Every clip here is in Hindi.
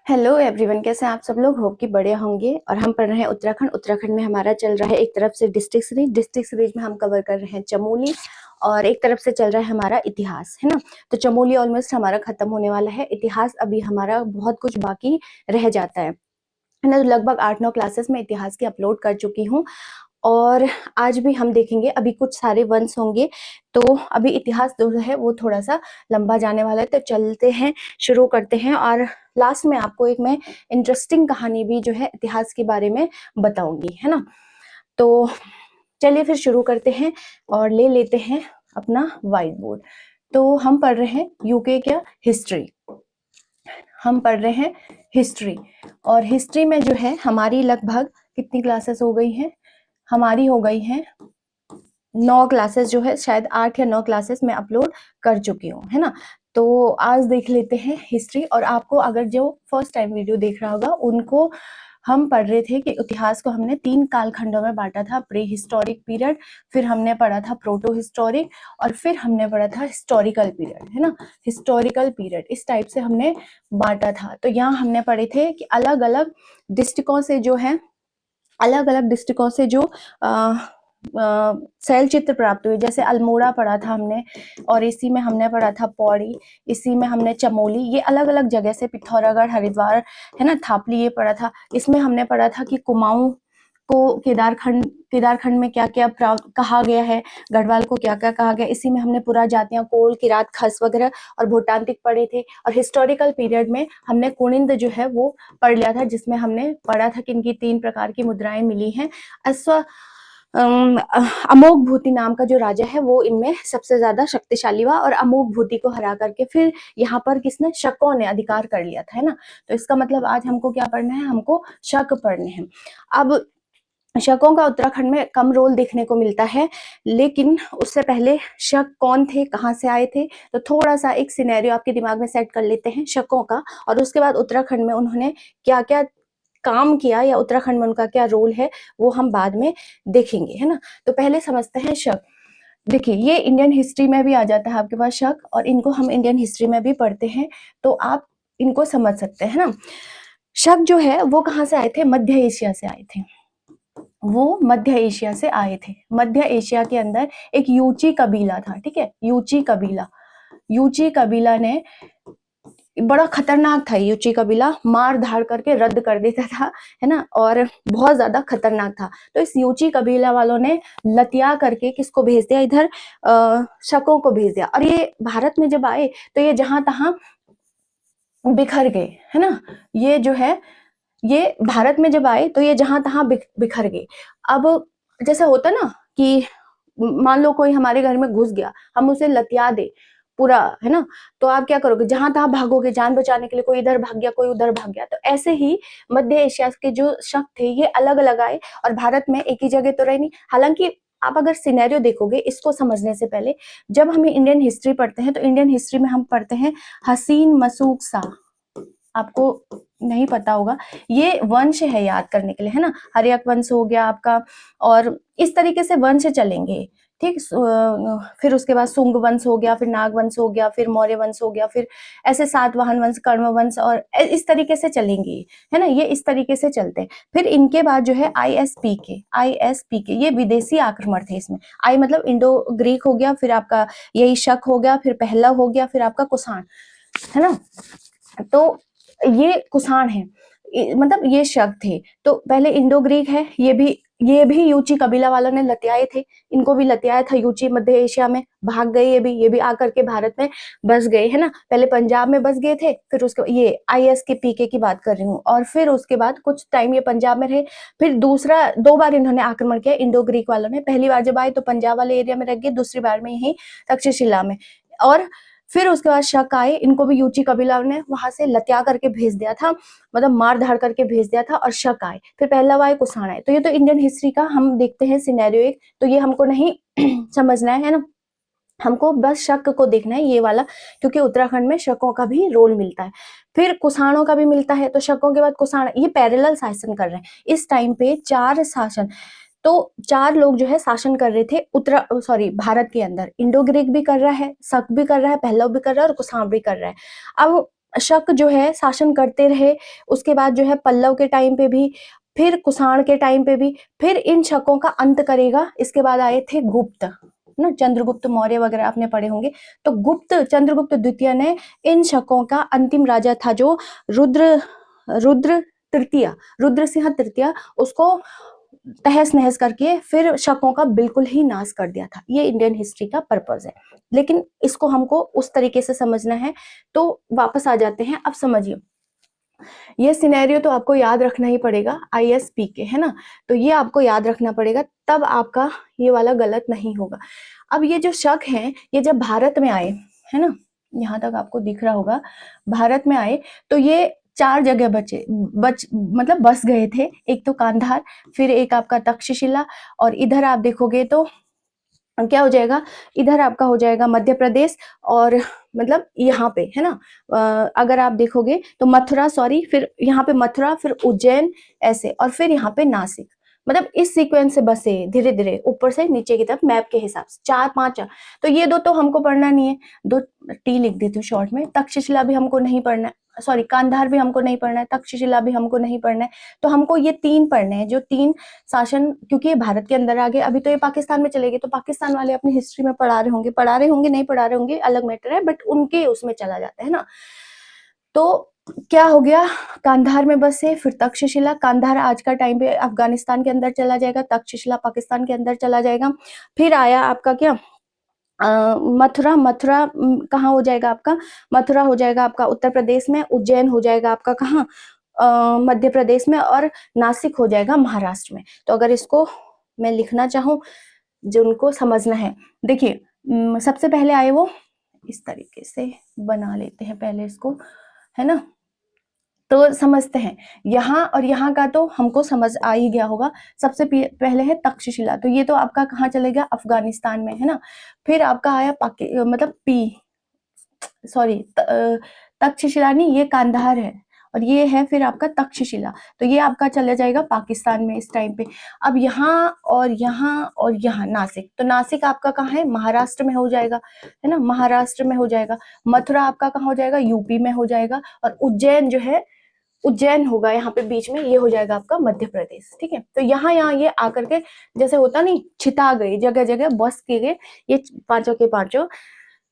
हेलो एवरीवन, कैसे हैं आप सब लोग। होप कि बढ़िया होंगे। और हम पढ़ रहे हैं उत्तराखंड में हमारा चल रहा है एक तरफ से डिस्ट्रिक्ट सीरीज में हम कवर कर रहे हैं चमोली, और एक तरफ से चल रहा है हमारा इतिहास, है ना। तो चमोली ऑलमोस्ट हमारा खत्म होने वाला है, इतिहास अभी हमारा बहुत कुछ बाकी रह जाता है ना। तो लगभग 8-9 क्लासेस में इतिहास की अपलोड कर चुकी हूँ, और आज भी हम देखेंगे। अभी कुछ सारे वंश होंगे, तो अभी इतिहास जो है वो थोड़ा सा लंबा जाने वाला है। तो चलते हैं, शुरू करते हैं, और लास्ट में आपको एक मैं इंटरेस्टिंग कहानी भी जो है इतिहास के बारे में बताऊंगी, है ना। तो चलिए फिर शुरू करते हैं, और ले लेते हैं अपना व्हाइट बोर्ड। तो हम पढ़ रहे हैं यूके क्या, हिस्ट्री। हम पढ़ रहे हैं हिस्ट्री, और हिस्ट्री में जो है हमारी लगभग कितनी क्लासेस हो गई हैं, हमारी हो गई हैं 9 क्लासेस, जो है शायद 8 या 9 क्लासेस मैं अपलोड कर चुकी हूँ, है ना। तो आज देख लेते हैं हिस्ट्री। और आपको अगर जो फर्स्ट टाइम वीडियो देख रहा होगा, उनको हम पढ़ रहे थे कि इतिहास को हमने 3 कालखंडों में बांटा था। प्री हिस्टोरिक पीरियड, फिर हमने पढ़ा था प्रोटो हिस्टोरिक, और फिर हमने पढ़ा था हिस्टोरिकल पीरियड, है ना। हिस्टोरिकल पीरियड इस टाइप से हमने बांटा था। तो यहाँ हमने पढ़े थे कि अलग अलग डिस्ट्रिक्टों से जो है, अलग अलग डिस्ट्रिक्टों से जो शैल चित्र प्राप्त हुए। जैसे अल्मोड़ा पढ़ा था हमने, और इसी में हमने पढ़ा था पौड़ी, इसी में हमने चमोली, ये अलग अलग जगह से, पिथौरागढ़, हरिद्वार, है ना, थापली, ये पढ़ा था। इसमें हमने पढ़ा था कि कुमाऊं को केदारखंड में क्या क्या कहा गया है, गढ़वाल को क्या क्या कहा गया। इसी में हमने पुरा जातियां, कोल, किरात, खस वगैरह और भूटांतिक पढ़े थे। और हिस्टोरिकल पीरियड में हमने कुनिंद जो है वो पढ़ लिया था, जिसमें हमने पढ़ा था कि इनकी 3 प्रकार की मुद्राएं मिली हैं। अमोघ भूति नाम का जो राजा है वो इनमें सबसे ज्यादा शक्तिशाली हुआ, और अमोघ भूति को हरा करके फिर यहाँ पर किसने, शकों ने अधिकार कर लिया था, है ना। तो इसका मतलब आज हमको क्या पढ़ना है, हमको शक पढ़ने हैं। अब शकों का उत्तराखंड में कम रोल देखने को मिलता है, लेकिन उससे पहले शक कौन थे, कहाँ से आए थे, तो थोड़ा सा एक सिनेरियो आपके दिमाग में सेट कर लेते हैं शकों का, और उसके बाद उत्तराखंड में उन्होंने क्या क्या काम किया, या उत्तराखंड में उनका क्या रोल है, वो हम बाद में देखेंगे, है ना। तो पहले समझते हैं शक। देखिए, ये इंडियन हिस्ट्री में भी आ जाता है आपके पास शक, और इनको हम इंडियन हिस्ट्री में भी पढ़ते हैं, तो आप इनको समझ सकते हैं ना। शक जो है वो कहाँ से आए थे, मध्य एशिया से आए थे। वो मध्य एशिया से आए थे। मध्य एशिया के अंदर एक यूची कबीला था, ठीक है, यूची कबीला ने, बड़ा खतरनाक था यूची कबीला, मार धाड़ करके रद्द कर देता था, है ना, और बहुत ज्यादा खतरनाक था। तो इस यूची कबीला वालों ने लतिया करके किसको भेज दिया, इधर शकों को भेज दिया। और ये भारत में जब आए तो ये जहां तहां बिखर गए, है ना। ये जो है, ये भारत में जब आए तो ये जहां तहां बिखर गए। अब जैसा होता ना कि मान लो कोई हमारे घर में घुस गया, हम उसे लतिया दे पूरा, है ना, तो आप क्या करोगे, जहां तहां भागोगे जान बचाने के लिए। कोई इधर भाग गया, कोई उधर भाग गया। तो ऐसे ही मध्य एशिया के जो शक थे ये अलग अलग आए, और भारत में एक ही जगह तो रहे नहीं। हालांकि आप अगर सिनेरियो देखोगे इसको समझने से पहले, जब हम इंडियन हिस्ट्री पढ़ते हैं तो इंडियन हिस्ट्री में हम पढ़ते हैं हसीन मसूक शाह। आपको नहीं पता होगा, ये वंश है याद करने के लिए, है ना। हर्यक वंश हो गया आपका, और इस तरीके से वंश चलेंगे, ठीक। फिर उसके बाद सुंग वंश हो गया, फिर नाग वंश हो गया, फिर मौर्य वंश हो गया, फिर ऐसे सातवाहन वंश, कर्ण वंश, और इस तरीके से चलेंगे, है ना। ये इस तरीके से चलते हैं। फिर इनके बाद जो है आईएसपी के ये विदेशी आक्रमण थे। इसमें आई मतलब इंडो ग्रीक हो गया, फिर आपका यही शक हो गया, फिर पहलव हो गया, फिर आपका कुषाण, है ना। तो ये कुषाण है, मतलब ये शक थे। तो पहले इंडो ग्रीक है, ये भी यूची कबीला वालों ने लतियाए थे, इनको भी लतियाया था यूची। मध्य एशिया में भाग गए, ये भी आकर के भारत में बस गए, है ना। पहले पंजाब में बस गए थे, फिर उसके ये आईएस के पीके की बात कर रही हूँ, और फिर उसके बाद कुछ टाइम ये पंजाब में रहे। फिर दूसरा 2 बार इन्होंने आक्रमण किया इंडो ग्रीक वालों ने। पहली बार जब आए तो पंजाब वाले एरिया में रह गए, दूसरी बार में यही तक्षशिला में। और फिर उसके बाद शक आए, इनको भी यूची कबीला ने वहां से लतिया करके भेज दिया था, मतलब मार धाड़ करके भेज दिया था। और शक आए, फिर पहलव आए, कुषाण आए। तो ये तो इंडियन हिस्ट्री का हम देखते हैं सिनेरियो एक, तो ये हमको नहीं समझना है ना। हमको बस शक को देखना है, ये वाला, क्योंकि उत्तराखंड में शकों का भी रोल मिलता है, फिर कुषाणों का भी मिलता है। तो शकों के बाद कुषाण, ये पैरेलल शासन कर रहे हैं इस टाइम पे, 4 शासन। तो 4 लोग जो है शासन कर रहे थे भारत के अंदर। इंडो ग्रीक भी कर रहा है, शक भी कर रहा है, पहलव भी कर रहा है, और कुषाण भी कर रहा है। अब शक जो है शासन करते रहे, उसके बाद जो है पल्लव के टाइम पे भी, फिर कुषाण के टाइम पे भी, फिर इन शकों का अंत करेगा। इसके बाद आए थे गुप्त, ना चंद्रगुप्त मौर्य वगैरह आपने पढ़े होंगे। तो गुप्त, चंद्रगुप्त द्वितीय ने इन शकों का अंतिम राजा था जो रुद्र रुद्र तृतीय, रुद्र सिंह तृतीय, उसको तहस नहस करके फिर शकों का बिल्कुल ही नाश कर दिया था। ये इंडियन हिस्ट्री का पर्पस है, लेकिन इसको हमको उस तरीके से समझना है। तो वापस आ जाते हैं, अब समझिए ये सिनेरियो तो आपको याद रखना ही पड़ेगा, ISP के, है ना। तो ये आपको याद रखना पड़ेगा, तब आपका ये वाला गलत नहीं होगा। अब ये जो शक हैं, ये जब भारत में आए, है ना, यहाँ तक आपको दिख रहा होगा, भारत में आए तो ये 4 जगह मतलब बस गए थे। एक तो कांधार, फिर एक आपका तक्षशिला, और इधर आप देखोगे तो क्या हो जाएगा, इधर आपका हो जाएगा मध्य प्रदेश, और मतलब यहाँ पे, है ना, अगर आप देखोगे तो मथुरा, सॉरी, फिर यहाँ पे मथुरा, फिर उज्जैन, ऐसे, और फिर यहाँ पे नासिक। मतलब इस सीक्वेंस से बसे धीरे धीरे ऊपर से नीचे की तरफ मैप के हिसाब से 4-5। तो ये दो तो हमको पढ़ना नहीं है, 2 T लिख देती हूँ शॉर्ट में। तक्षशिला भी हमको नहीं पढ़ना है, सॉरी कांधार भी हमको नहीं पढ़ना है, तक्षशिला भी हमको नहीं पढ़ना है। तो हमको ये 3 पढ़ने हैं, जो 3 शासन, क्योंकि ये भारत के अंदर आ गए, अभी तो ये पाकिस्तान में चले गए, तो पाकिस्तान वाले अपनी हिस्ट्री में पढ़ा रहे होंगे नहीं पढ़ा रहे होंगे अलग मैटर है, बट उनके उसमें चला जाता है ना। तो क्या हो गया, कांधार में बसे, फिर तक्षशिला, कांधार आज का टाइम पे अफगानिस्तान के अंदर चला जाएगा, तक्षशिला पाकिस्तान के अंदर चला जाएगा। फिर आया आपका क्या, मथुरा, मथुरा कहाँ हो जाएगा आपका, मथुरा हो जाएगा आपका उत्तर प्रदेश में, उज्जैन हो जाएगा आपका कहाँ, मध्य प्रदेश में, और नासिक हो जाएगा महाराष्ट्र में। तो अगर इसको मैं लिखना चाहूँ, जो उनको समझना है, देखिए सबसे पहले आए वो, इस तरीके से बना लेते हैं पहले इसको, है ना। तो समझते हैं, यहाँ और यहाँ का तो हमको समझ आ ही गया होगा। सबसे पहले है तक्षशिला, तो ये तो आपका कहाँ चलेगा, अफगानिस्तान में, है ना। फिर आपका आया मतलब तक्षशिला नहीं, ये कांधार है, और ये है फिर आपका तक्षशिला। तो ये आपका चला जाएगा पाकिस्तान में इस टाइम पे। अब यहाँ और यहाँ और यहाँ नासिक, तो नासिक आपका कहाँ है, महाराष्ट्र में हो जाएगा, है ना, महाराष्ट्र में हो जाएगा। मथुरा आपका कहाँ हो जाएगा, यूपी में हो जाएगा, और उज्जैन जो है, उज्जैन होगा यहाँ पे बीच में, ये हो जाएगा आपका मध्य प्रदेश। ठीक है, तो यहाँ ये आकर के जैसे होता नहीं, छिता गई, जगह जगह बस के गए, ये पांचों के पांचों,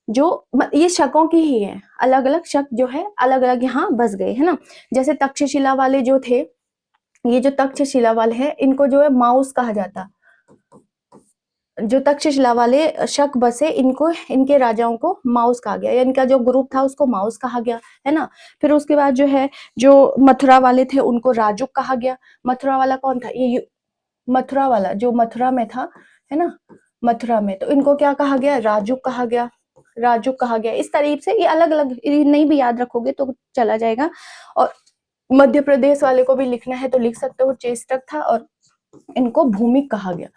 जो ये शकों की ही है, अलग अलग शक जो है अलग अलग यहाँ बस गए, है ना। जैसे तक्षशिला वाले जो थे, ये जो तक्षशिला वाले हैं, इनको जो है माउस कहा जाता, जो तक्षशिला वाले शक बसे, इनको, इनके राजाओं को माउस कहा गया, या इनका जो ग्रुप था उसको माउस कहा गया, है ना। फिर उसके बाद जो है, जो मथुरा वाले थे उनको राजुक कहा गया। मथुरा वाला कौन था, ये मथुरा वाला जो मथुरा में था, है ना, मथुरा में, तो इनको क्या कहा गया, राजुक कहा गया, राजुक कहा गया। इस तरीके से ये अलग अलग, नहीं भी याद रखोगे तो चला जाएगा। और मध्य प्रदेश वाले को भी लिखना है तो लिख सकते हो, चेष्टक था, और इनको भूमिक कहा गया।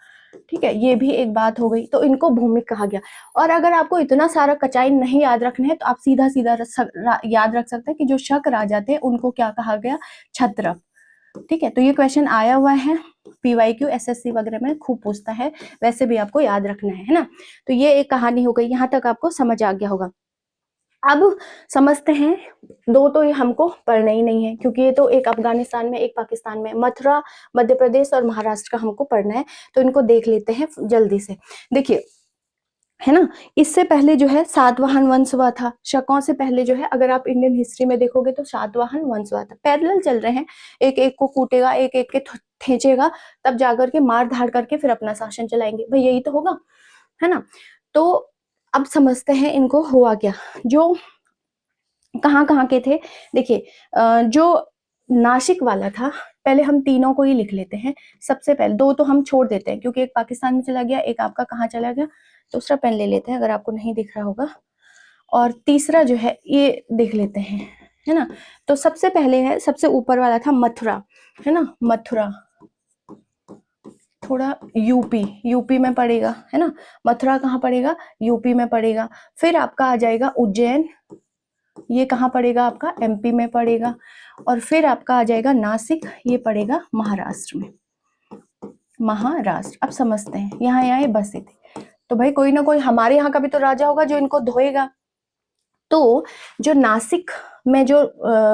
ठीक है, ये भी एक बात हो गई, तो इनको भूमिक कहा गया। और अगर आपको इतना सारा कचाई नहीं याद रखना है, तो आप सीधा सीधा याद रख सकते हैं कि जो शक राजा थे उनको क्या कहा गया, क्षत्रप। ठीक है, तो ये क्वेश्चन आया हुआ है, PYQ SSC वगैरह में खूब पूछता है, वैसे भी आपको याद रखना है ना। तो ये एक कहानी हो गई, यहाँ तक आपको समझ आ गया होगा। अब समझते हैं, 2 तो ये हमको पढ़ना ही नहीं है, क्योंकि ये तो एक अफगानिस्तान में, एक पाकिस्तान में, मथुरा, मध्य प्रदेश और महाराष्ट्र का हमको पढ़ना है। तो इनको देख लेते हैं जल्दी से। देखिए, है ना, इससे पहले जो है सातवाहन वंश हुआ था, शकों से पहले जो है, अगर आप इंडियन हिस्ट्री में देखोगे तो सातवाहन वंश हुआ था। पैरेलल चल रहे हैं, एक एक को कूटेगा, एक एक के खींचेगा, तब जाकर के मार धाड़ करके फिर अपना शासन चलाएंगे, भाई यही तो होगा, है ना। तो अब समझते हैं इनको हुआ क्या, जो कहाँ कहाँ के थे। देखिए, जो नासिक वाला था, पहले हम तीनों को ही लिख लेते हैं। सबसे पहले 2 तो हम छोड़ देते हैं, क्योंकि एक पाकिस्तान में चला गया, एक आपका कहाँ चला गया, दूसरा पेन ले लेते हैं अगर आपको नहीं दिख रहा होगा, और तीसरा जो है ये देख लेते हैं, है ना। तो सबसे पहले है, सबसे ऊपर वाला था मथुरा, है ना, मथुरा थोड़ा यूपी में पड़ेगा, है ना। मथुरा कहाँ पड़ेगा, यूपी में पड़ेगा। फिर आपका आ जाएगा उज्जैन, ये कहाँ पड़ेगा आपका, MP में पड़ेगा। और फिर आपका आ जाएगा नासिक, ये पड़ेगा महाराष्ट्र में, महाराष्ट्र। अब समझते हैं, यहाँ ये बसे थे, तो भाई कोई ना कोई हमारे यहाँ का भी तो राजा होगा जो इनको धोएगा, तो जो नासिक में जो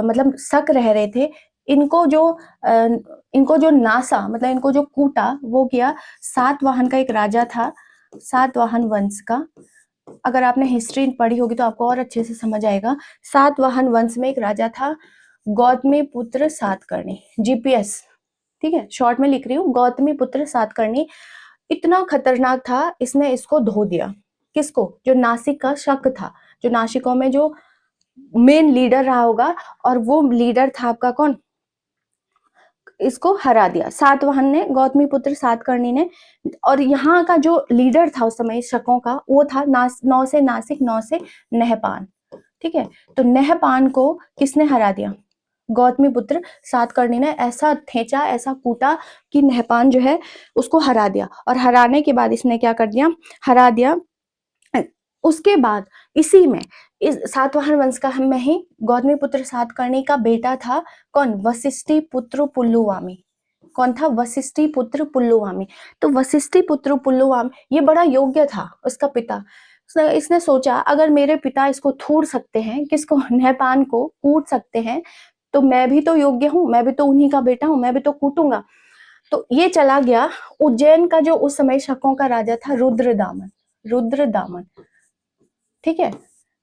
मतलब शक रह रहे थे, इनको जो नासा मतलब इनको जो कूटा वो किया सातवाहन का एक राजा था, सातवाहन वंश का। अगर आपने हिस्ट्री पढ़ी होगी तो आपको और अच्छे से समझ आएगा। सातवाहन वंश में एक राजा था गौतमीपुत्र सातकर्णी, जीपीएस, ठीक है, शॉर्ट में लिख रही हूँ, गौतमीपुत्र सातकर्णी। इतना खतरनाक था, इसने इसको धो दिया। किसको? जो नासिक का शक था, जो नासिकों में जो मेन लीडर रहा होगा, और वो लीडर था आपका कौन? इसको हरा दिया सातवाहन ने, गौतमीपुत्र सातकर्णी ने। और यहाँ का जो लीडर था उस समय शकों का, वो था नौ से नासिक, नौ से नहपान, ठीक है। तो नहपान को किसने हरा दिया? गौतमीपुत्र सातकर्णी ने ऐसा थेचा, ऐसा कूटा कि नहपान जो है उसको हरा दिया। और हराने के बाद इसने क्या कर दिया? हरा दिया। उसके बाद इसी में इस सातवाहन वंश का में ही गौतमीपुत्र सातकर्णी का बेटा था कौन? वशिष्ठी पुत्र पुल्लुवामी। कौन था? वशिष्ठी पुत्र पुल्लुवामी। तो वशिष्ठी पुत्र पुल्लुवामी ये बड़ा योग्य था, उसका पिता। इसने सोचा अगर मेरे पिता इसको थूर सकते हैं, किसको? नहपान को कूट सकते हैं, तो मैं भी तो योग्य हूँ, मैं भी तो उन्हीं का बेटा हूँ, मैं भी तो कूटूंगा। तो ये चला गया उज्जैन का जो उस समय शकों का राजा था, रुद्रदामन। रुद्रदामन, ठीक है,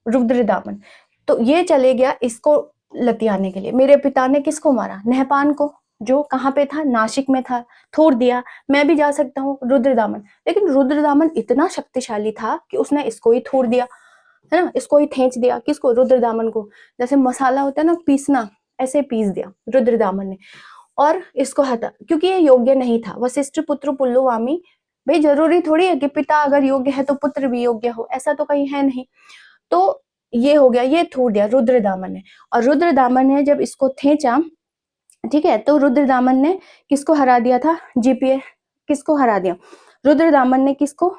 रुद्रदामन। तो ये चले गया इसको लतियाने के लिए। मेरे पिता ने किसको मारा? नहपान को, जो कहाँ पे था? नासिक में था, थोड़ दिया, मैं भी जा सकता हूँ, रुद्रदामन। लेकिन रुद्रदामन इतना शक्तिशाली था कि उसने इसको ही थोड़ दिया, है ना, इसको ही खींच दिया। किसको? रुद्रदामन को। जैसे मसाला होता है ना पीसना, ऐसे पीस दिया रुद्रदामन ने, और इसको हटा, क्योंकि ये योग्य नहीं था। वशिष्ठ पुत्र पुल्लुवामी, भाई जरूरी थोड़ी है कि पिता अगर योग्य है तो पुत्र भी योग्य हो, ऐसा तो कहीं है नहीं। तो ये हो गया, ये थोड़ दिया रुद्रदामन ने। और रुद्रदामन ने जब इसको खींचा, ठीक है, तो रुद्रदामन ने किसको हरा दिया था? जीपीए। किसको हरा दिया? रुद्रदामन ने किसको?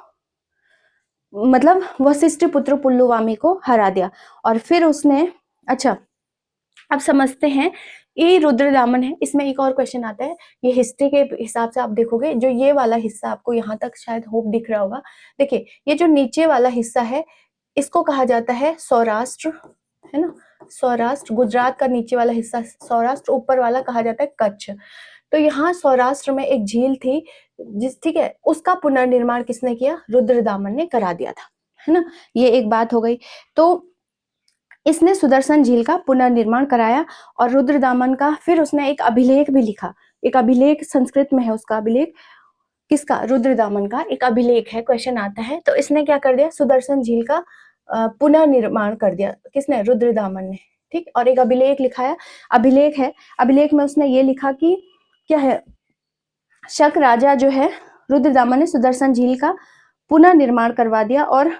मतलब वशिष्ठ पुत्र पुल्लुवामी को हरा दिया। और फिर उसने, अच्छा अब समझते हैं, ये रुद्रदामन है। इसमें एक और क्वेश्चन आता है, ये हिस्ट्री के हिसाब से आप देखोगे, जो ये वाला हिस्सा आपको यहाँ तक शायद होप दिख रहा होगा। देखिए ये जो नीचे वाला हिस्सा है इसको कहा जाता है सौराष्ट्र, है ना, सौराष्ट्र। गुजरात का नीचे वाला हिस्सा सौराष्ट्र, ऊपर वाला कहा जाता है कच्छ। तो यहाँ सौराष्ट्र में एक झील थी ठीक है, उसका पुनर्निर्माण किसने किया? रुद्रदामन ने करा दिया था, है ना। ये एक बात हो गई। तो इसने सुदर्शन झील का पुनर्निर्माण कराया। और रुद्रदामन का फिर उसने एक अभिलेख भी लिखा। एक अभिलेख संस्कृत में है, उसका अभिलेख किसका? रुद्रदामन का एक अभिलेख है, क्वेश्चन आता है। तो इसने क्या कर दिया? सुदर्शन झील का पुनर्निर्माण कर दिया। किसने? रुद्रदामन ने, ठीक। और एक अभिलेख लिखाया, अभिलेख है। अभिलेख में उसने ये लिखा कि क्या है, शक राजा जो है रुद्रदामन ने सुदर्शन झील का पुनर्निर्माण करवा दिया। और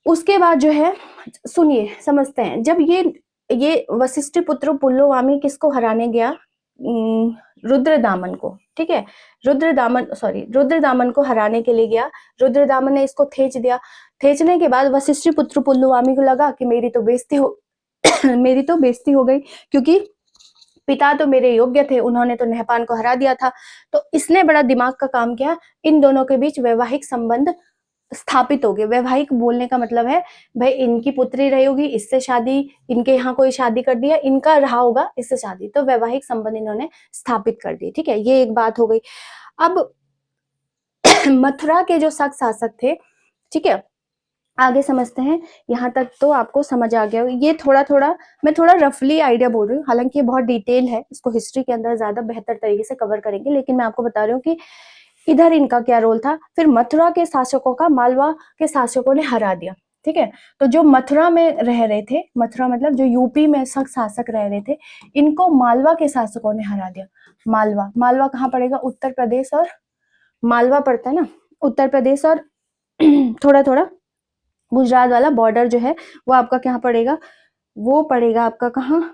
उसके बाद जो है, सुनिए समझते हैं, जब ये वशिष्ठ पुत्र पुल्लुवामी किसको हराने गया? रुद्रदामन को, ठीक है, रुद्रदामन को हराने के लिए गया। रुद्रदामन ने इसको खींच दिया। खींचने के बाद वशिष्ठ पुत्र पुल्लुवामी को लगा कि मेरी तो बेइज्जती हो मेरी तो बेइज्जती हो गई, क्योंकि पिता तो मेरे योग्य थे, उन्होंने तो नहपान को हरा दिया था। तो इसने बड़ा दिमाग का काम किया, इन दोनों के बीच वैवाहिक संबंध स्थापित हो गए। वैवाहिक बोलने का मतलब है भाई इनकी पुत्री रही होगी, इससे शादी, इनके यहाँ कोई शादी कर दिया, इनका रहा होगा इससे शादी, तो वैवाहिक संबंध इन्होंने स्थापित कर दिए, ठीक है। ये एक बात हो गई। अब मथुरा के जो शक शासक थे, ठीक है, आगे समझते हैं। यहाँ तक तो आपको समझ आ गया। ये मैं थोड़ा रफली आइडिया बोल रही हूँ, हालांकि ये बहुत डिटेल है, इसको हिस्ट्री के अंदर ज्यादा बेहतर तरीके से कवर करेंगे, लेकिन मैं आपको बता रही हूँ कि इधर इनका क्या रोल था। फिर मथुरा के शासकों का मालवा के शासकों ने हरा दिया, ठीक है। तो जो मथुरा में रह रहे थे, मथुरा मतलब जो यूपी में शासक रह रहे थे, इनको मालवा के शासकों ने हरा दिया। मालवा कहाँ पड़ेगा? उत्तर प्रदेश, और मालवा पड़ता है ना उत्तर प्रदेश, और थोड़ा थोड़ा गुजरात वाला बॉर्डर जो है वो आपका क्या पड़ेगा? वो पड़ेगा आपका कहाँ?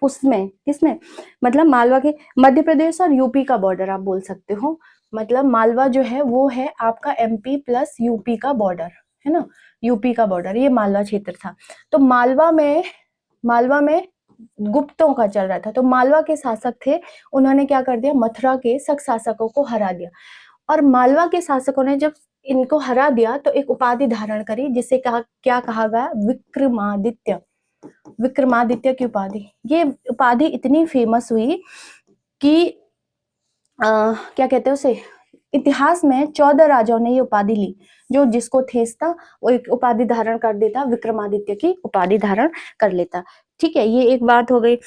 उसमें, किसमें? मतलब मालवा के, मध्य प्रदेश और यूपी का बॉर्डर आप बोल सकते हो। मतलब मालवा जो है वो है आपका एमपी प्लस यूपी का बॉर्डर, है ना, यूपी का बॉर्डर, ये मालवा क्षेत्र था। तो मालवा में गुप्तों का चल रहा था। तो मालवा के शासक थे, उन्होंने क्या कर दिया? मथुरा के शक शासकों को हरा दिया। और मालवा के शासकों ने जब इनको हरा दिया तो एक उपाधि धारण करी जिसे क्या कहा गया, विक्रमादित्य। विक्रमादित्य की उपाधि, ये उपाधि इतनी फेमस हुई कि क्या कहते हैं उसे, इतिहास में 14 राजाओं ने ये उपाधि ली। जो जिसको ठेस था वो एक उपाधि धारण कर देता, विक्रमादित्य की उपाधि धारण कर लेता। ठीक है, ये एक बात हो गई।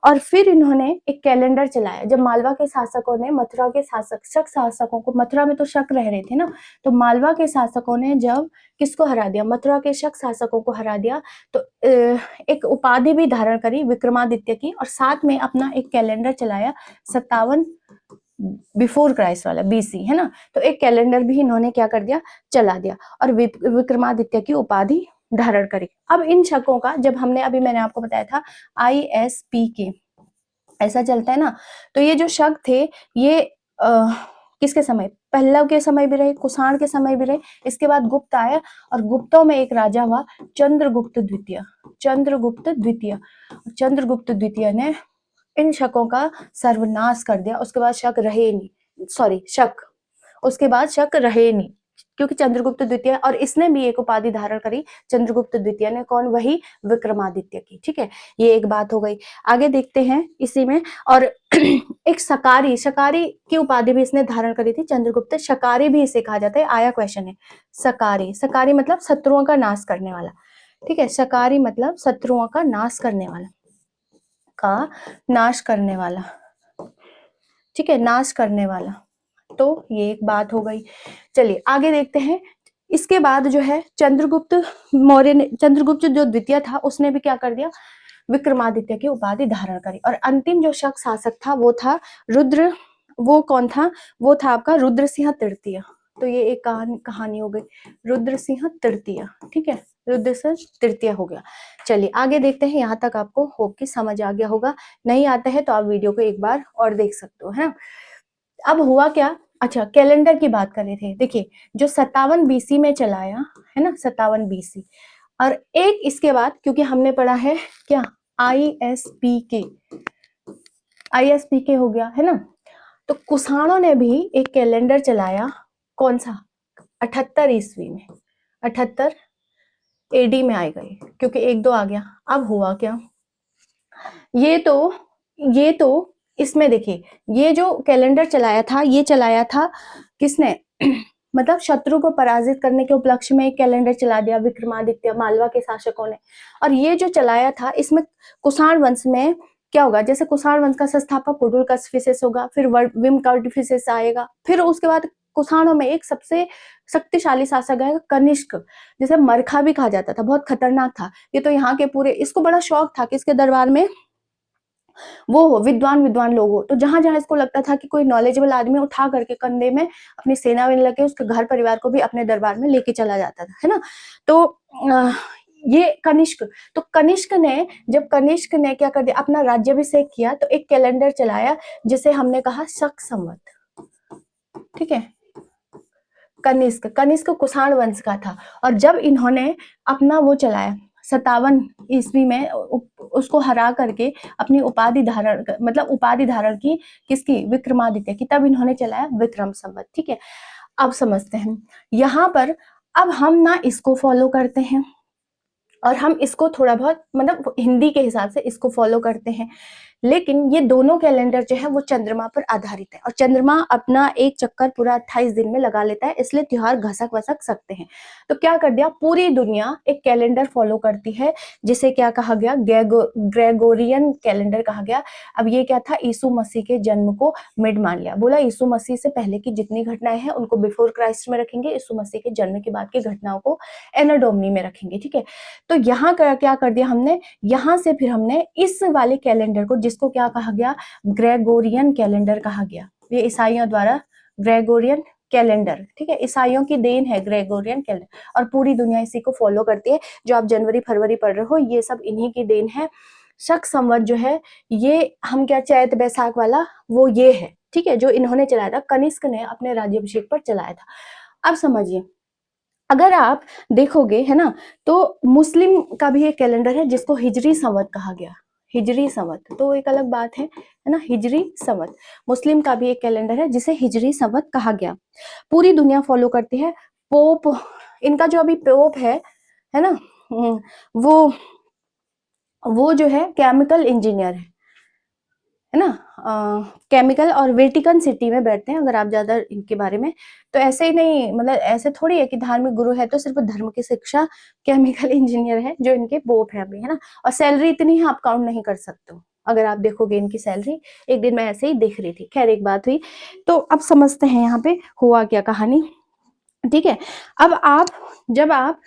और फिर इन्होंने एक कैलेंडर चलाया। जब मालवा के शासकों ने मथुरा के शक शासकों को, मथुरा में तो शक रह रहे थे ना, तो मालवा के शासकों ने जब किसको हरा दिया, मथुरा के शक शासकों को हरा दिया, तो एक उपाधि भी धारण करी विक्रमादित्य की, और साथ में अपना एक कैलेंडर चलाया 57 बिफोर क्राइस्ट वाला, बीसी, है ना। तो एक कैलेंडर भी इन्होंने क्या कर दिया, चला दिया, और विक्रमादित्य की उपाधि धारण करी। अब इन शकों का, जब हमने अभी मैंने आपको बताया था ISPK ऐसा चलता है ना, तो ये जो शक थे ये किसके समय, पल्लव के समय भी रहे, कुषाण के समय भी रहे, इसके बाद गुप्त आया, और गुप्तों में एक राजा हुआ चंद्रगुप्त द्वितीय। चंद्रगुप्त द्वितीय, चंद्रगुप्त द्वितीय ने इन शकों का सर्वनाश कर दिया। उसके बाद शक रहे नहीं, सॉरी शक, उसके बाद शक रहे नहीं, क्योंकि चंद्रगुप्त द्वितीय, और इसने भी एक उपाधि धारण करी चंद्रगुप्त द्वितीय ने, कौन, वही विक्रमादित्य की। ठीक है, ये एक बात हो गई। आगे देखते हैं इसी में, और एक शकारी, शकारी की उपाधि भी इसने धारण करी थी चंद्रगुप्त। शकारी भी इसे कहा जाता है, आया क्वेश्चन है। शकारी, शकारी मतलब शत्रुओं का नाश करने वाला। ठीक है, शकारी मतलब शत्रुओं का नाश करने वाला, का नाश करने वाला। ठीक है, नाश करने वाला। तो ये एक बात हो गई। चलिए आगे देखते हैं। इसके बाद जो है चंद्रगुप्त मौर्य ने, चंद्रगुप्त जो द्वितीय था उसने भी क्या कर दिया, विक्रमादित्य की उपाधि धारण करी। और अंतिम जो शक शासक था वो था रुद्र, वो कौन था, वो था आपका रुद्र सिंह तृतीय। तो ये एक कहानी हो गई, रुद्र सिंह तृतीय। ठीक है, रुद्र सिंह तृतीय हो गया। चलिए आगे देखते हैं। यहाँ तक आपको होप की समझ आ गया होगा, नहीं आता है तो आप वीडियो को एक बार और देख सकते हो, है ना। अब हुआ क्या, अच्छा कैलेंडर की बात कर रहे थे। देखिए जो 57 BC में चलाया है ना, 57 BC, और एक इसके बाद, क्योंकि हमने पढ़ा है क्या, ISPK, ISPK हो गया है ना, तो कुषाणों ने भी एक कैलेंडर चलाया, कौन सा, 78 ईस्वी में, 78 AD में आई गई, क्योंकि 1-2 आ गया। अब हुआ क्या, ये तो इसमें देखिए, ये जो कैलेंडर चलाया था, ये चलाया था किसने मतलब शत्रु को पराजित करने के उपलक्ष्य में एक कैलेंडर चला दिया विक्रमादित्य, मालवा के शासकों ने। और ये जो चलाया था, इसमें कुषाण वंश में क्या होगा, जैसे कुषाण वंश का संस्थापक कुडुलकसफिसेस होगा, फिर विमकर्डफिसेस आएगा, फिर उसके बाद कुषाणों में एक सबसे शक्तिशाली शासक है कनिष्क, जिसे मरखा भी कहा जाता था, बहुत खतरनाक था। ये तो यहाँ के पूरे, इसको बड़ा शौक था कि इसके दरबार में वो हो विद्वान लोग हो, तो जहां जहां इसको लगता था कि कोई नॉलेजेबल आदमी, उठा करके कंधे में अपनी सेना में लगे उसके घर परिवार को भी अपने दरबार में लेके चला जाता था, है ना। तो ये कनिष्क, तो कनिष्क ने, जब कनिष्क ने क्या कर दिया, अपना राज्याभिषेक किया, तो एक कैलेंडर चलाया जिसे हमने कहा शक संवत। ठीक है, कनिष्क कुषाण वंश का था, और जब इन्होंने अपना वो चलाया 57 ईस्वी में, उसको हरा करके अपनी उपाधि धारण, मतलब उपाधि धारण की किसकी, विक्रमादित्य की, तब इन्होंने चलाया विक्रम संवत। ठीक है, अब समझते हैं यहाँ पर। अब हम ना इसको फॉलो करते हैं, और हम इसको थोड़ा बहुत मतलब हिंदी के हिसाब से इसको फॉलो करते हैं, लेकिन ये दोनों कैलेंडर जो है वो चंद्रमा पर आधारित है, और चंद्रमा अपना एक चक्कर पूरा 28 दिन में लगा लेता है, इसलिए त्योहार घसक वसक सकते हैं। तो क्या कर दिया, पूरी दुनिया एक कैलेंडर फॉलो करती है जिसे क्या कहा गया, ग्रेगोरियन कैलेंडर कहा गया। अब ये क्या था, यीशु मसीह के जन्म को मिड मान लिया, बोला यीशु मसीह से पहले की जितनी घटनाएं हैं उनको बिफोर क्राइस्ट में रखेंगे, यीशु मसीह के जन्म के बाद की घटनाओं को एनो डोमिनी में रखेंगे। ठीक है, तो यहाँ क्या कर दिया हमने, यहाँ से फिर हमने इस वाले कैलेंडर को, जिसको क्या कहा गया, ग्रेगोरियन कैलेंडर कहा गया, ये ईसाइयों द्वारा ग्रेगोरियन कैलेंडर। ठीक है, ईसाइयों की देन है ग्रेगोरियन कैलेंडर, और पूरी दुनिया इसी को फॉलो करती है। जो आप जनवरी फरवरी पढ़ रहे हो ये सब इन्हीं की देन है। शक संवत जो है ये हम क्या, चैत बैसाख वाला वो ये है। ठीक है, जो इन्होंने चलाया था, कनिष्क ने अपने राज्याभिषेक पर चलाया था। अब समझिए, अगर आप देखोगे है ना, तो मुस्लिम का भी एक कैलेंडर है जिसको हिजरी संवत कहा गया, हिजरी संवत, तो एक अलग बात है ना, हिजरी संवत। मुस्लिम का भी एक कैलेंडर है जिसे हिजरी संवत कहा गया, पूरी दुनिया फॉलो करती है। पोप, इनका जो अभी पोप है ना, वो जो है केमिकल इंजीनियर है ना, केमिकल और वेटिकन सिटी में बैठते हैं। अगर आप ज्यादा इनके बारे में, तो ऐसे ही नहीं, मतलब ऐसे थोड़ी है कि धार्मिक गुरु है तो सिर्फ धर्म की शिक्षा, केमिकल इंजीनियर है जो इनके पोप है अभी, है ना। और सैलरी इतनी है आप काउंट नहीं कर सकते हो, अगर आप देखोगे इनकी सैलरी। एक दिन मैं ऐसे ही देख रही थी, खैर एक बात हुई। तो अब समझते हैं यहाँ पे हुआ क्या कहानी, ठीक है। अब जब आप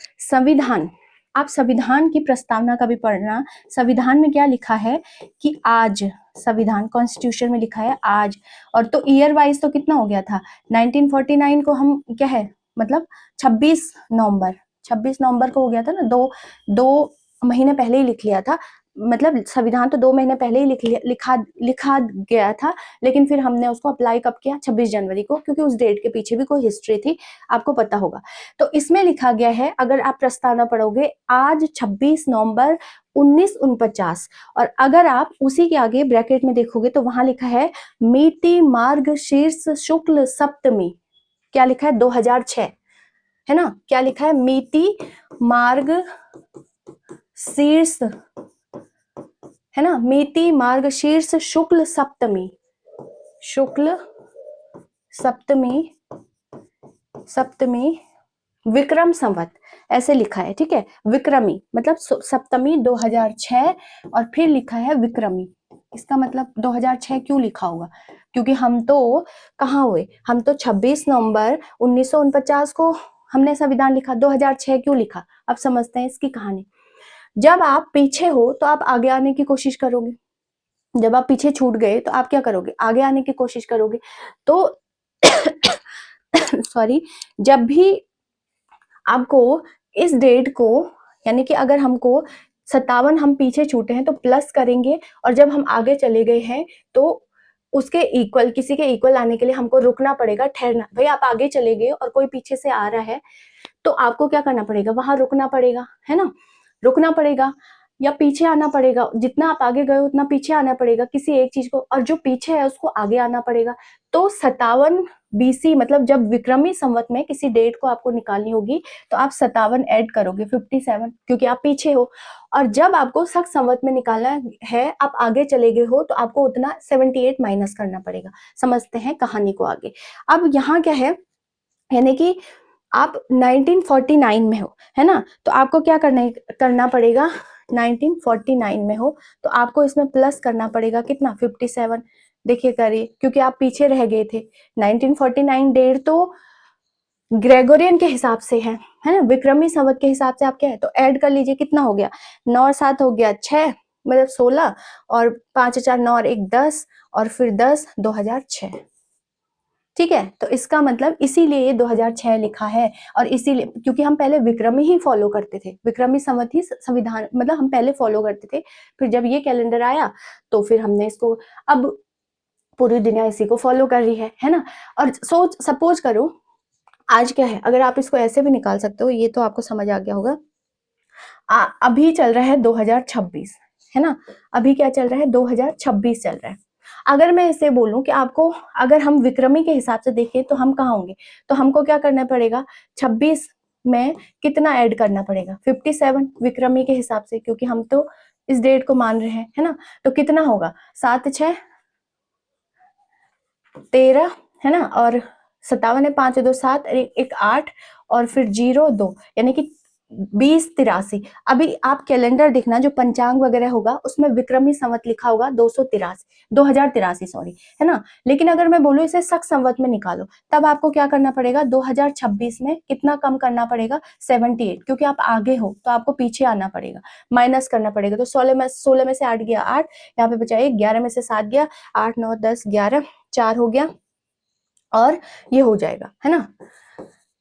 संविधान की प्रस्तावना का भी पढ़ना, संविधान में क्या लिखा है कि आज, संविधान कॉन्स्टिट्यूशन में लिखा है आज, और तो ईयर वाइज तो कितना हो गया था, 1949 को हम क्या है, मतलब 26 नवंबर को हो गया था ना, दो महीने पहले ही लिख लिया था, मतलब संविधान तो 2 महीने पहले ही लिखा गया था, लेकिन फिर हमने उसको अप्लाई कब किया, 26 जनवरी को, क्योंकि उस डेट के पीछे भी कोई हिस्ट्री थी, आपको पता होगा। तो इसमें लिखा गया है, अगर आप प्रस्तावना पढ़ोगे, आज 26 नवंबर 1949, और अगर आप उसी के आगे ब्रैकेट में देखोगे तो वहां लिखा है मिति मार्गशीर्ष शुक्ल सप्तमी, क्या लिखा है 2006, है ना, क्या लिखा है मिति मार्गशीर्ष, है ना, मिति मार्गशीर्ष शुक्ल सप्तमी विक्रम संवत, ऐसे लिखा है, ठीक है। विक्रमी मतलब सप्तमी 2006, और फिर लिखा है विक्रमी। इसका मतलब 2006 क्यों लिखा होगा, क्योंकि हम तो कहाँ हुए, हम तो 26 नवंबर 1949 को हमने संविधान लिखा, 2006 क्यों लिखा। अब समझते हैं इसकी कहानी। जब आप पीछे हो तो आप आगे आने की कोशिश करोगे, जब आप पीछे छूट गए तो आप क्या करोगे, आगे आने की कोशिश करोगे। तो सॉरी, जब भी आपको इस डेट को, यानी कि अगर हमको 57 हम पीछे छूटे हैं तो प्लस करेंगे, और जब हम आगे चले गए हैं तो उसके इक्वल, किसी के इक्वल आने के लिए हमको रुकना पड़ेगा, ठहरना। भाई आप आगे चले गए और कोई पीछे से आ रहा है तो आपको क्या करना पड़ेगा, वहां रुकना पड़ेगा, है ना, रुकना पड़ेगा या पीछे आना पड़ेगा। जितना आप आगे गए उतना पीछे आना पड़ेगा किसी एक चीज को, और जो पीछे है उसको आगे आना पड़ेगा। तो 57 BC, मतलब जब विक्रमी संवत में किसी डेट को आपको निकालनी होगी तो आप 57 ऐड करोगे 57, क्योंकि आप पीछे हो। और जब आपको शक संवत में निकालना है, आप आगे चले गए हो, तो आपको उतना 78 माइनस करना पड़ेगा। समझते हैं कहानी को आगे। अब यहाँ क्या है, यानी कि आप 1949 में हो, है ना, तो आपको क्या करना पड़ेगा, 1949 में हो तो आपको इसमें प्लस करना पड़ेगा कितना, 57। देखिए करिए, क्योंकि आप पीछे रह गए थे। 1949 डेट तो ग्रेगोरियन के हिसाब से है ना, विक्रमी संवत के हिसाब से आप क्या है, तो ऐड कर लीजिए, कितना हो गया, 9 और 7 हो गया 6, मतलब 16, और 5 4 9 और 1 10, और फिर 10 2006, ठीक है। तो इसका मतलब इसीलिए ये 2006 लिखा है, और इसीलिए क्योंकि हम पहले विक्रमी ही फॉलो करते थे, विक्रमी संवत ही संविधान, मतलब हम पहले फॉलो करते थे। फिर जब ये कैलेंडर आया तो फिर हमने इसको, अब पूरी दुनिया इसी को फॉलो कर रही है ना। और सपोज करो आज क्या है, अगर आप इसको ऐसे भी निकाल सकते हो, ये तो आपको समझ आ गया होगा। अभी चल रहा है 2026, है ना, अभी क्या चल रहा है, 2026 चल रहा है। अगर मैं इसे बोलूं कि आपको, अगर हम विक्रमी के हिसाब से देखें तो हम कहाँ होंगे, तो हमको क्या करना पड़ेगा, 26 में कितना ऐड करना पड़ेगा, 57 विक्रमी के हिसाब से, क्योंकि हम तो इस डेट को मान रहे हैं, है ना। तो कितना होगा, 7 6 13, है ना, और 57 है, 5 2 7, 1 8, और फिर 0 2, यानी कि 20 83। अभी आप कैलेंडर देखना, जो पंचांग वगैरह होगा उसमें विक्रमी संवत लिखा होगा 2083 सॉरी, है ना। लेकिन अगर मैं बोलूं इसे शक संवत में निकालो, तब आपको क्या करना पड़ेगा, 2026 में कितना कम करना पड़ेगा, 78, क्योंकि आप आगे हो तो आपको पीछे आना पड़ेगा, माइनस करना पड़ेगा। तो 16 में से 8 गया 8, यहाँ पे बचा 1, 11 में से 7 गया, 8 9 10 11, 4 हो गया, और ये हो जाएगा, है ना।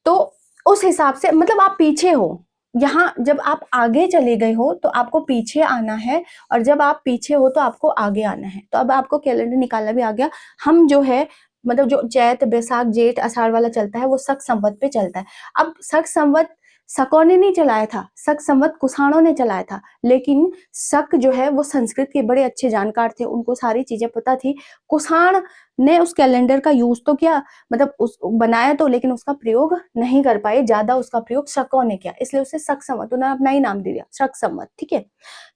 तो उस हिसाब से, मतलब आप पीछे हो, यहाँ जब आप आगे चले गए हो तो आपको पीछे आना है, और जब आप पीछे हो तो आपको आगे आना है। तो अब आपको कैलेंडर निकालना भी आ गया। हम जो है, मतलब जो चैत बैसाख जेठ आषाढ़ वाला चलता है वो शक संवत पे चलता है। अब शक संवत शकों ने नहीं चलाया था, शक संवत कुषाणों ने चलाया था, लेकिन शक जो है वो संस्कृत के बड़े अच्छे जानकार थे, उनको सारी चीजें पता थी। कुषाण ने उस कैलेंडर का यूज तो किया, मतलब उस बनाया तो, लेकिन उसका प्रयोग नहीं कर पाए, ज्यादा उसका प्रयोग शकों ने किया, इसलिए उसे शक संवत, उन्होंने अपना ही नाम दे दिया शक संवत। ठीक है,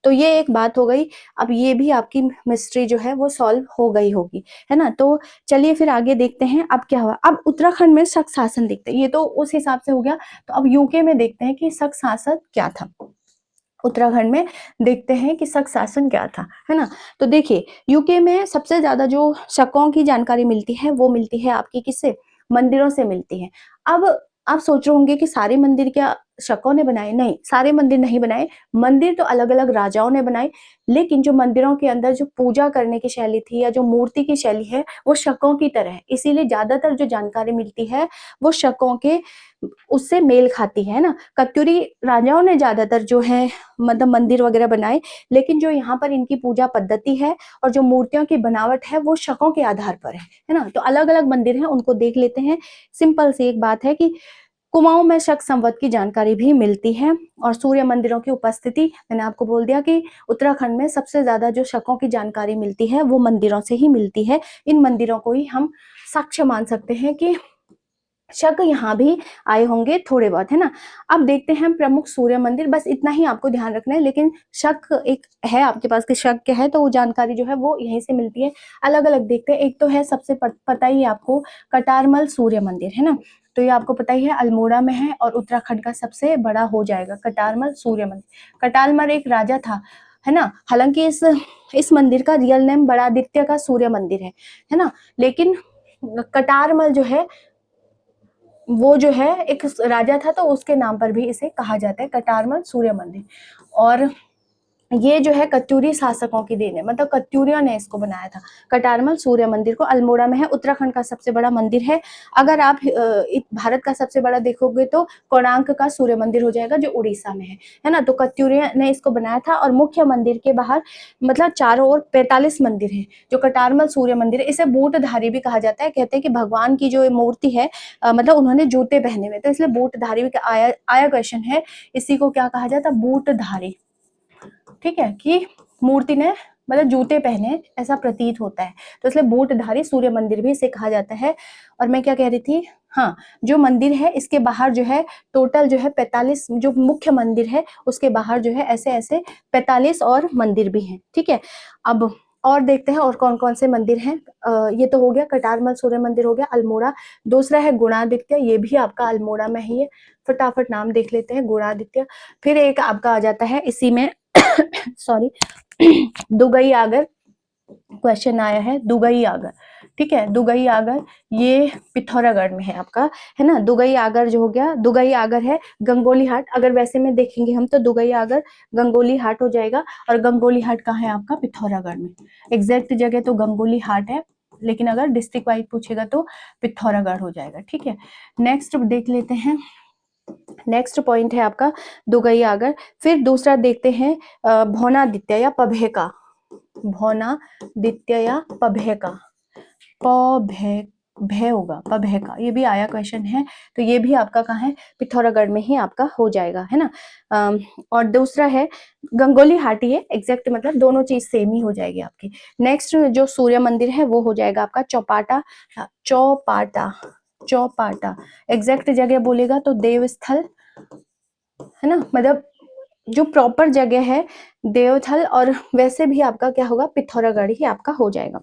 तो ये एक बात हो गई। अब ये भी आपकी मिस्ट्री जो है वो सॉल्व हो गई होगी, है ना। तो चलिए फिर आगे देखते हैं अब क्या हुआ। अब उत्तराखंड में शक शासन देखते हैं, ये तो उस हिसाब से हो गया। तो अब यूके में देखते हैं कि शक शासन क्या था, उत्तराखंड में देखते हैं कि शक शासन क्या था, है ना। तो देखिए यूके में सबसे ज्यादा जो शकों की जानकारी मिलती है वो मिलती है आपकी किससे, मंदिरों से मिलती है। अब आप सोच रहे होंगे कि सारे मंदिर क्या शकों ने बनाए, नहीं, सारे मंदिर नहीं बनाए, मंदिर तो अलग अलग राजाओं ने बनाए, लेकिन जो मंदिरों के अंदर जो पूजा करने की शैली थी या जो मूर्ति की शैली है वो शकों की तरह है, इसीलिए ज्यादातर जो जानकारी मिलती है वो शकों के उससे मेल खाती है ना। कत्यूरी राजाओं ने ज्यादातर जो है मतलब मंदिर वगैरह बनाए, लेकिन जो यहाँ पर इनकी पूजा पद्धति है और जो मूर्तियों की बनावट है वो शकों के आधार पर है ना। तो अलग अलग मंदिर हैं, उनको देख लेते हैं। सिंपल सी एक बात है कि कुमाऊं में शक संवत की जानकारी भी मिलती है, और सूर्य मंदिरों की उपस्थिति, मैंने आपको बोल दिया कि उत्तराखंड में सबसे ज्यादा जो शकों की जानकारी मिलती है वो मंदिरों से ही मिलती है। इन मंदिरों को ही हम साक्ष्य मान सकते हैं कि शक यहाँ भी आए होंगे थोड़े बहुत, है ना। अब देखते हैं प्रमुख सूर्य मंदिर, बस इतना ही आपको ध्यान रखना है, लेकिन शक एक है आपके पास कि शक क्या है, तो वो जानकारी जो है वो यहीं से मिलती है। अलग अलग देखते हैं, एक तो है सबसे पता ही आपको कटारमल सूर्य मंदिर, है ना। तो ये आपको पता ही है अल्मोड़ा में है और उत्तराखंड का सबसे बड़ा हो जाएगा कटारमल सूर्य मंदिर। कटारमल एक राजा था, है ना। हालांकि इस मंदिर का रियल नेम बड़ादित्य का सूर्य मंदिर है ना, लेकिन कटारमल जो है वो जो है एक राजा था, तो उसके नाम पर भी इसे कहा जाता है कटारमल सूर्य मंदिर। और ये जो है कत्यूरी शासकों की देन है, मतलब कत्यूरियों ने इसको बनाया था। कटारमल सूर्य मंदिर को अल्मोड़ा में है, उत्तराखंड का सबसे बड़ा मंदिर है। अगर आप भारत का सबसे बड़ा देखोगे तो कोणार्क का सूर्य मंदिर हो जाएगा जो उड़ीसा में है ना। तो कत्यूरियों ने इसको बनाया था, और मुख्य मंदिर के बाहर मतलब चारों ओर 45 मंदिर है। जो कटारमल सूर्य मंदिर है इसे बूटधारी भी कहा जाता है, कहते हैं कि भगवान की जो मूर्ति है मतलब उन्होंने जूते पहने हुए, तो इसलिए बूटधारी भी आया क्वेश्चन है, इसी को क्या कहा जाता है, बूटधारी। ठीक है, कि मूर्ति ने मतलब जूते पहने ऐसा प्रतीत होता है, तो इसलिए बूटधारी सूर्य मंदिर भी इसे कहा जाता है। और मैं क्या कह रही थी, हाँ, जो मंदिर है इसके बाहर जो है टोटल जो है 45, जो मुख्य मंदिर है उसके बाहर जो है ऐसे ऐसे 45 और मंदिर भी हैं। ठीक है, अब और देखते हैं और कौन कौन से मंदिर हैं। ये तो हो गया कटारमल सूर्य मंदिर, हो गया अल्मोड़ा। दूसरा है गुणादित्य, ये भी आपका अल्मोड़ा में ही है, फटाफट नाम देख लेते हैं, गुणादित्य। फिर एक आपका आ जाता है इसी में सॉरी दुगई आगर, क्वेश्चन आया है दुगई आगर। ठीक है, दुगई आगर ये पिथौरागढ़ में है आपका, है ना। दुगई आगर जो हो गया, दुगई आगर है गंगोली हाट, अगर वैसे में देखेंगे हम तो दुगई आगर गंगोली हाट हो जाएगा, और गंगोली हाट कहाँ है आपका, पिथौरागढ़ में। एग्जैक्ट जगह तो गंगोली हाट है, लेकिन अगर डिस्ट्रिक्ट वाइज पूछेगा तो पिथौरागढ़ हो जाएगा। ठीक है, नेक्स्ट देख लेते हैं। नेक्स्ट पॉइंट है आपका दुगई आगर। फिर दूसरा देखते हैं भौनादित्य या पभेका, भौनादित्य या पभेका, पभे भय होगा, पभेका, ये भी आया क्वेश्चन है, तो ये भी आपका कहाँ है, पिथौरागढ़ में ही आपका हो जाएगा, है ना। और दूसरा है गंगोली हाटी है, एग्जैक्ट मतलब दोनों चीज सेम ही हो जाएगी आपकी। नेक्स्ट जो सूर्य मंदिर है वो हो जाएगा आपका चौपाटा, चौपाटा, चौपाटा। एग्जैक्ट जगह बोलेगा तो देवस्थल, है ना, मतलब जो प्रॉपर जगह है देवथल, और वैसे भी आपका क्या होगा, पिथौरागढ़ ही आपका हो जाएगा।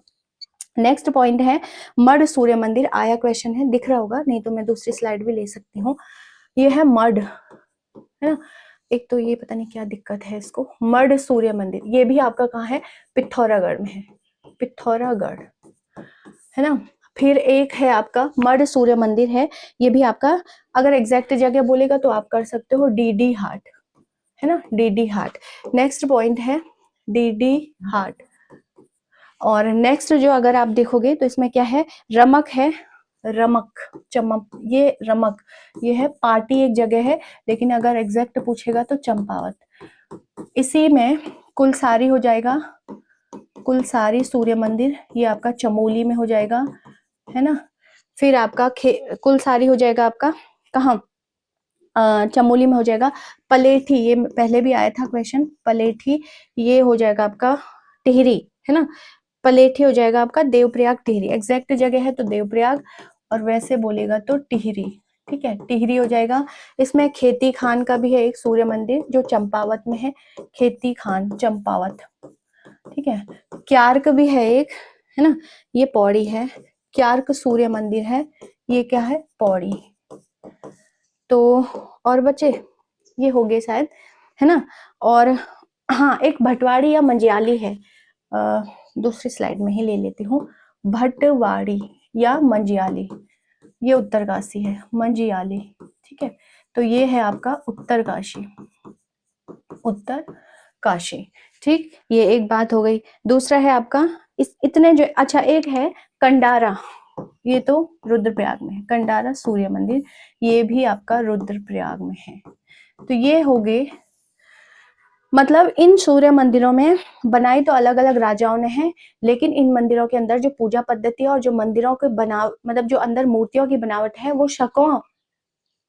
नेक्स्ट पॉइंट है मड सूर्य मंदिर, आया क्वेश्चन है, दिख रहा होगा, नहीं तो मैं दूसरी स्लाइड भी ले सकती हूँ। ये है मड, है ना। एक तो ये पता नहीं क्या दिक्कत है इसको, मड सूर्य मंदिर, ये भी आपका कहाँ है, पिथौरागढ़ में है, पिथौरागढ़, है ना। फिर एक है आपका मड सूर्य मंदिर है, ये भी आपका अगर एग्जैक्ट जगह बोलेगा तो आप कर सकते हो डीडी हाट, है ना, डीडी हाट। नेक्स्ट पॉइंट है डीडी हाट। और नेक्स्ट जो अगर आप देखोगे तो इसमें क्या है, रमक है, रमक, चमक, ये रमक, ये है पार्टी एक जगह है, लेकिन अगर एग्जैक्ट पूछेगा तो चंपावत। इसी में कुलसारी हो जाएगा, कुलसारी सूर्य मंदिर, ये आपका चमोली में हो जाएगा, है ना। फिर आपका कुलसारी हो जाएगा आपका कहाँ, चमोली में हो जाएगा। पलेठी, ये पहले भी आया था क्वेश्चन, पलेठी ये हो जाएगा आपका टिहरी, है ना। पलेठी हो जाएगा आपका देवप्रयाग टिहरी, एग्जैक्ट जगह है तो देवप्रयाग और वैसे बोलेगा तो टिहरी, ठीक है, टिहरी हो जाएगा। इसमें खेती खान का भी है एक सूर्य मंदिर जो चंपावत में है, खेती खान चंपावत, ठीक है। क्यार्क भी है एक, है ना, ये पौड़ी है, क्यार्क सूर्य मंदिर है, ये क्या है, पौड़ी। तो और बचे ये हो गए शायद, है ना। और हाँ, एक भटवाड़ी या मंजियाली है, दूसरी स्लाइड में ही ले लेती हूँ। भटवाड़ी या मंजियाली, ये उत्तरकाशी है, मंजियाली, ठीक है। तो ये है आपका उत्तरकाशी, उत्तरकाशी, ठीक। ये एक बात हो गई। दूसरा है आपका इस इतने जो, अच्छा एक है कंडारा, ये तो रुद्रप्रयाग में है, कंडारा सूर्य मंदिर, ये भी आपका रुद्रप्रयाग में है। तो ये हो गए, मतलब इन सूर्य मंदिरों में बनाई तो अलग अलग राजाओं ने है, लेकिन इन मंदिरों के अंदर जो पूजा पद्धति है और जो मंदिरों के मतलब जो अंदर मूर्तियों की बनावट है वो शकों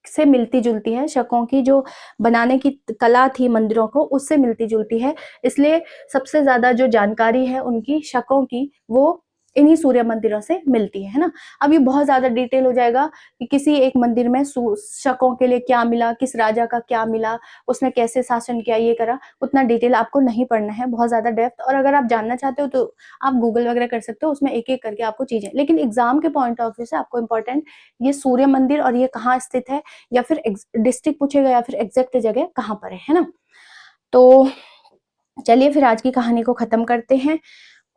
से मिलती जुलती है, शकों की जो बनाने की कला थी मंदिरों को उससे मिलती जुलती है। इसलिए सबसे ज्यादा जो जानकारी है उनकी शकों की वो इन्हीं सूर्य मंदिरों से मिलती है ना। अब ये बहुत ज्यादा डिटेल हो जाएगा कि किसी एक मंदिर में शकों के लिए क्या मिला, किस राजा का क्या मिला, उसने कैसे शासन किया, ये करा, उतना डिटेल आपको नहीं पढ़ना है, बहुत ज्यादा डेप्थ। और अगर आप जानना चाहते हो तो आप गूगल वगैरह कर सकते हो, उसमें एक एक करके आपको चीजें, लेकिन एग्जाम के पॉइंट ऑफ व्यू से आपको इंपॉर्टेंट ये सूर्य मंदिर और ये कहाँ स्थित है, या फिर डिस्ट्रिक्ट पूछेगा या फिर एग्जैक्ट जगह कहाँ पर है ना। तो चलिए फिर आज की कहानी को खत्म करते हैं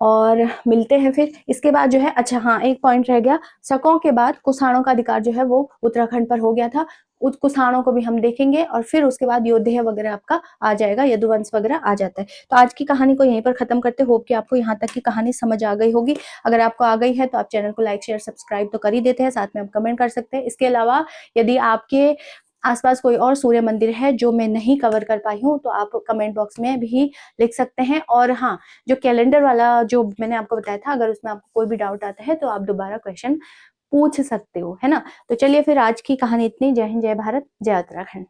और मिलते हैं फिर इसके बाद जो है। अच्छा हाँ, एक पॉइंट रह गया, शकों के बाद कुषाणों का अधिकार जो है वो उत्तराखंड पर हो गया था, उस कुषाणों को भी हम देखेंगे और फिर उसके बाद योद्धेय वगैरह आपका आ जाएगा, यदुवंश वगैरह आ जाता है। तो आज की कहानी को यहीं पर खत्म करते, होप कि आपको यहाँ तक की कहानी समझ आ गई होगी। अगर आपको आ गई है तो आप चैनल को लाइक शेयर सब्सक्राइब तो कर ही देते हैं, साथ में आप कमेंट कर सकते हैं। इसके अलावा यदि आपके आसपास कोई और सूर्य मंदिर है जो मैं नहीं कवर कर पाई हूँ तो आप कमेंट बॉक्स में भी लिख सकते हैं। और हाँ, जो कैलेंडर वाला जो मैंने आपको बताया था, अगर उसमें आपको कोई भी डाउट आता है तो आप दोबारा क्वेश्चन पूछ सकते हो, है ना। तो चलिए फिर आज की कहानी इतनी। जय हिंद, जय भारत, जय उत्तराखंड।